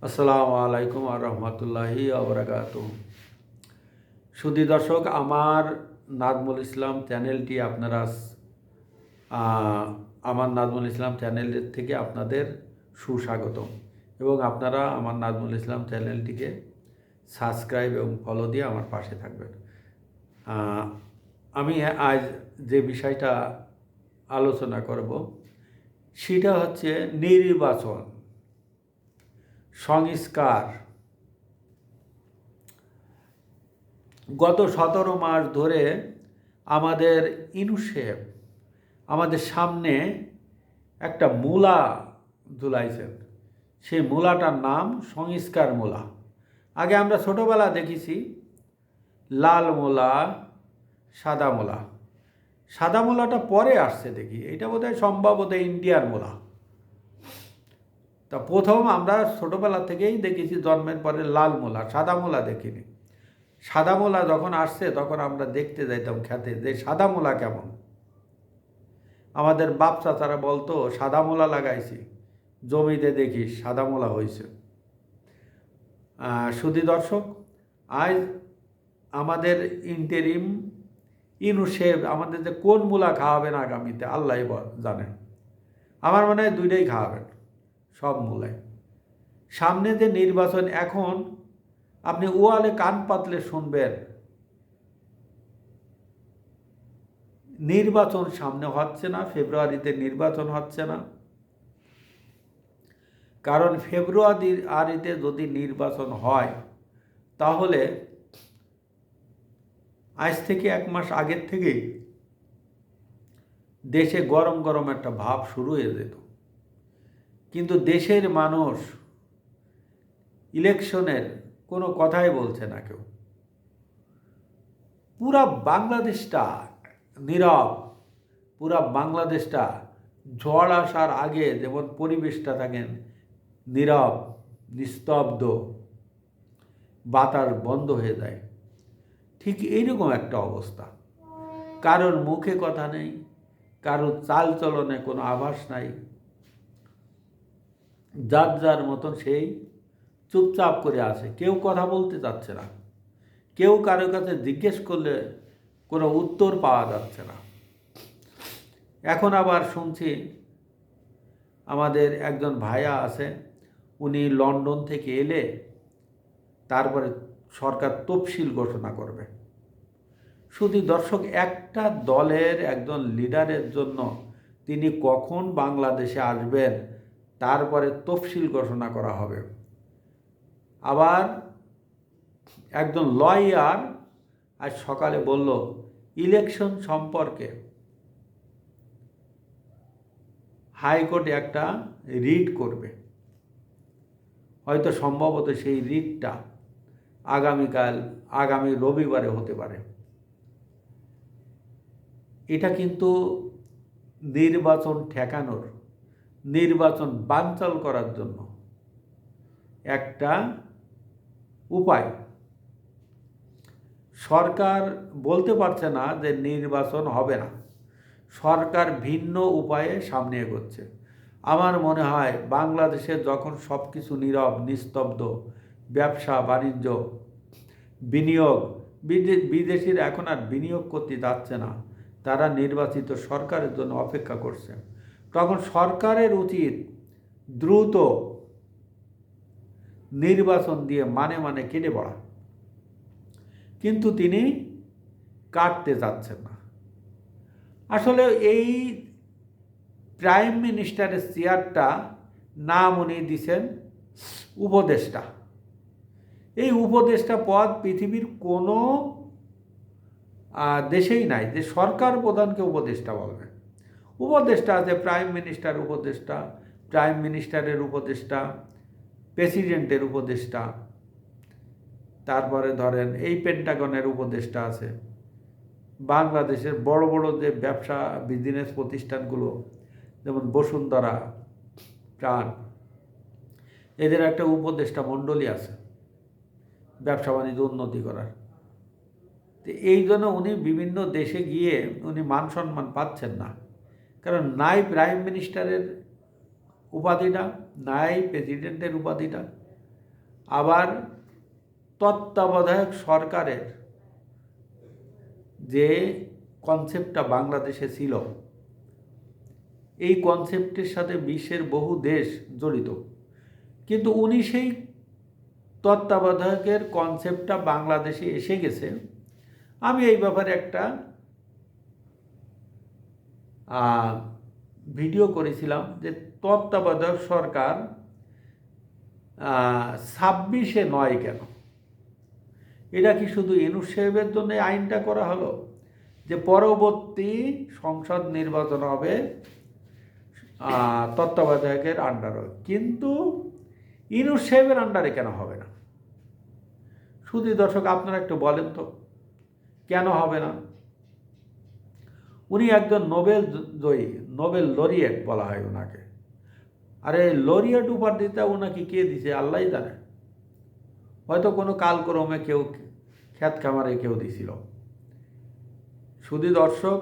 আসসালামু আলাইকুম আর রহমতুল্লাহি আবরাকাতুহ। সুধী দর্শক, আমার নাজমুল ইসলাম চ্যানেলটি আপনারা আমার নাজমুল ইসলাম চ্যানেলের থেকে আপনাদের সুস্বাগতম এবং আপনারা আমার নাজমুল ইসলাম চ্যানেলটিকে সাবস্ক্রাইব এবং ফলো দিয়ে আমার পাশে থাকবেন। আমি আজ যে বিষয়টা আলোচনা করব সেটা হচ্ছে নির্বাচন সংস্কার। গত 17 মাস ধরে আমাদের ইউনুসেফ আমাদের সামনে একটা মূলা ঝুলাইছেন। সেই মূলাটার নাম সংস্কার মূলা। আগে আমরা ছোটোবেলা দেখেছি লাল মূলা, সাদা মূলা। সাদা মূলাটা পরে আসছে দেখি, এটা বোধহয় সম্ভবত ইন্ডিয়ার মূলা। তা প্রথম আমরা ছোটোবেলা থেকেই দেখেছি জন্মের পরে লাল মূলা, সাদা মূলা দেখিনি। সাদা মূলা যখন আসছে তখন আমরা দেখতে যাইতাম খেতে যে সাদা মূলা কেমন। আমাদের বাপ চাচারা বলতো সাদা মূলা লাগাইছি, জমিতে দেখি সাদা মূলা হয়েছে। সুধী দর্শক, আজ আমাদের ইন্টেরিম ইউনুসেফ আমাদের যে কোন মূলা খাওয়াবেন আগামীতে আল্লাহ জানেন। আমার মনে হয় দুইটাই খাওয়াবেন, সব মূলাই। সামনে যে নির্বাচন, এখন আপনি ওয়ালে কান পাতলে শুনবেন নির্বাচন সামনে হচ্ছে না, ফেব্রুয়ারিতে নির্বাচন হচ্ছে না। কারণ ফেব্রুয়ারিতে যদি নির্বাচন হয় তাহলে আজ থেকে 1 মাস আগের থেকেই দেশে গরম গরম একটা ভাব শুরু হয়ে যেত। কিন্তু দেশের মানুষ ইলেকশনের কোনো কথাই বলছে না কেউ। পুরা বাংলাদেশটা নীরব। পুরা বাংলাদেশটা ঝড় আসার আগে যেমন পরিবেশটা থাকেন নীরব, নিস্তব্ধ, বাতাস বন্ধ হয়ে যায়, ঠিক এইরকম একটা অবস্থা। কারোর মুখে কথা নেই, কারোর চাল চলনে কোনো আভাস নাই। যার যার মতন সেই চুপচাপ করে আছে, কেউ কথা বলতে চাচ্ছে না। কেউ কারোর কাছে জিজ্ঞেস করলে কোনো উত্তর পাওয়া যাচ্ছে না। এখন আবার শুনছি আমাদের একজন ভাইয়া আছে, উনি লন্ডন থেকে এলে তারপরে সরকার তফসিল ঘোষণা করবে। শুধু দর্শক, একটা দলের একজন লিডারের জন্য তিনি কখন বাংলাদেশে আসবেন তারপরে তফসিল ঘোষণা করা হবে। আবার একজন লয়ার আজ সকালে বলল ইলেকশন সম্পর্কে হাইকোর্টে একটা রিট করবে। হয়তো সম্ভবত সেই রিটটা আগামী রবিবারে হতে পারে। এটা কিন্তু নির্বাচন ঠেকানোর, নির্বাচন বানচাল করার জন্য একটা উপায়। সরকার বলতে পারছে না যে নির্বাচন হবে না, সরকার ভিন্ন উপায়ে সামনে এগোচ্ছে। আমার মনে হয় বাংলাদেশে যখন সব কিছু নীরব, নিস্তব্ধ, ব্যবসা বাণিজ্য, বিনিয়োগ, বিদেশিরা এখন আর বিনিয়োগ করতে যাচ্ছে না, তারা নির্বাচিত সরকারের জন্য অপেক্ষা করছে। তখন সরকারের উচিত দ্রুত নির্বাচন দিয়ে মানে কেটে পড়া, কিন্তু তিনি কাটতে যাচ্ছেন না। আসলে এই প্রাইম মিনিস্টারের চেয়ারটা নাম উনি দিছেন উপদেষ্টা। এই উপদেষ্টা পদ পৃথিবীর কোনো দেশেই নাই যে সরকার প্রধানকে উপদেষ্টা বলবে। উপদেষ্টা আছে প্রাইম মিনিস্টার উপদেষ্টা, প্রাইম মিনিস্টারের উপদেষ্টা, প্রেসিডেন্টের উপদেষ্টা, তারপরে ধরেন এই পেন্টাগনের উপদেষ্টা আছে। বাংলাদেশের বড় বড় যে ব্যবসা বিজনেস প্রতিষ্ঠানগুলো যেমন বসুন্ধরা, প্রাণ, এদের একটা উপদেষ্টা মণ্ডলী আছে ব্যবসা বাণিজ্য উন্নতি করার। তো এই জন্য উনি বিভিন্ন দেশে গিয়ে উনি মান সম্মান পাচ্ছেন না, কারণ নাই প্রাইম মিনিস্টারের উপাধিটা, নাই প্রেসিডেন্টের উপাধিটা। আবার তত্ত্বাবধায়ক সরকারের যে কনসেপ্টটা বাংলাদেশে ছিল, এই কনসেপ্টের সাথে বিশ্বের বহু দেশ জড়িত, কিন্তু উনি সেই তত্ত্বাবধায়কের কনসেপ্টটা বাংলাদেশে এসে গেছে। আমি এই ব্যাপারে একটা ভিডিও করেছিলাম যে তত্ত্বাবধায়ক সরকার 26-এ নয় কেন? এটা কি শুধু ইউনূস সাহেবের জন্য আইনটা করা হলো যে পরবর্তী সংসদ নির্বাচন হবে তত্ত্বাবধায়কের আন্ডারে, কিন্তু ইউনূস সাহেবের আন্ডারে কেন হবে না? শুধু দর্শক আপনারা একটু বলেন তো কেন হবে না? উনি একজন নোবেল জয়ী, নোবেল লরিয়েট বলা হয় ওনাকে। আরে লরিয়েট উপাধিটা ওনাকে কে দিছে আল্লাহই জানে, হয়তো কোনো কালক্রমে কেউ খ্যাত খামারে কেউ দিছিল। শুধু দর্শক,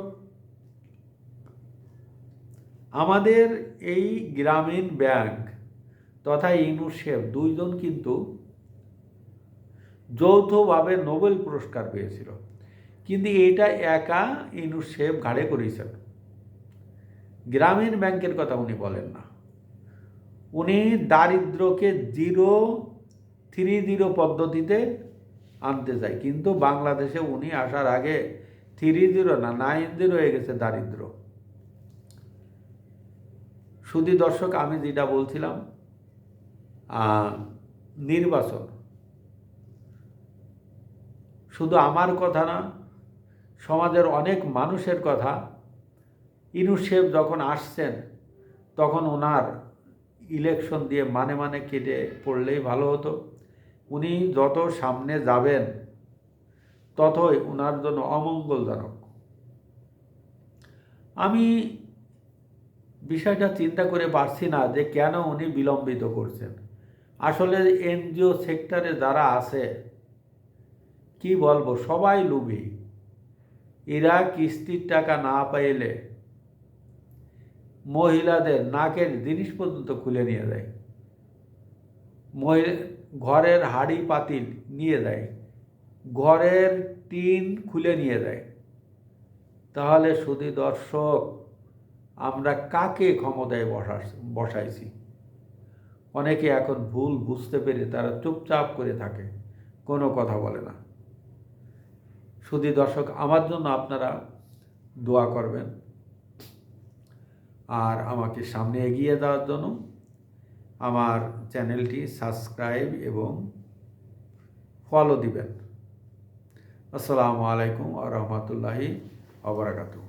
আমাদের এই গ্রামীণ ব্যাংক তথা ইউনূস সাহেব দুইজন কিন্তু যৌথভাবে নোবেল পুরস্কার পেয়েছিল, কিন্তু এটা একা ইউনূস সাহেব ঘাড়ে করেছেন। গ্রামীণ ব্যাংকের কথা উনি বলেন না। উনি দারিদ্র্যকে 0-3-0 পদ্ধতিতে আনতে চায়, কিন্তু বাংলাদেশে উনি আসার আগে 3-0 না 9-0 হয়ে গেছে দারিদ্র্য। শুধু দর্শক, আমি যেটা বলছিলাম নির্বাচন শুধু আমার কথা না, সমাজের অনেক মানুষের কথা। ইউনূস সাহেব যখন আসছেন তখন ওনার ইলেকশন দিয়ে মানে কেটে পড়লেই ভালো হতো। উনি যত সামনে যাবেন ততই ওনার জন্য অমঙ্গলজনক। আমি বিষয়টা চিন্তা করে পারছি না যে কেন উনি বিলম্বিত করছেন। আসলে এনজিও সেক্টরে যারা আছে, কি বলবো, সবাই লোভী। এরা কিস্তির টাকা না পাইলে মহিলাদের নাকের জিনিস পর্যন্ত খুলে নিয়ে যায়, ঘরের হাঁড়ি পাতিল নিয়ে যায়, ঘরের টিন খুলে নিয়ে যায়। তাহলে শুধু দর্শক, আমরা কাকে ক্ষমতায় বসাইছি? অনেকে এখন ভুল বুঝতে পেরে তারা চুপচাপ করে থাকে, কোনো কথা বলে না। শুধু দর্শক, আমার জন্য আপনারা দোয়া করবেন আর আমাকে সামনে এগিয়ে যাওয়ার জন্য আমার চ্যানেলটি সাবস্ক্রাইব এবং ফলো দিবেন। আসসালামু আলাইকুম ওয়া রাহমাতুল্লাহি ওয়া বারাকাতুহু।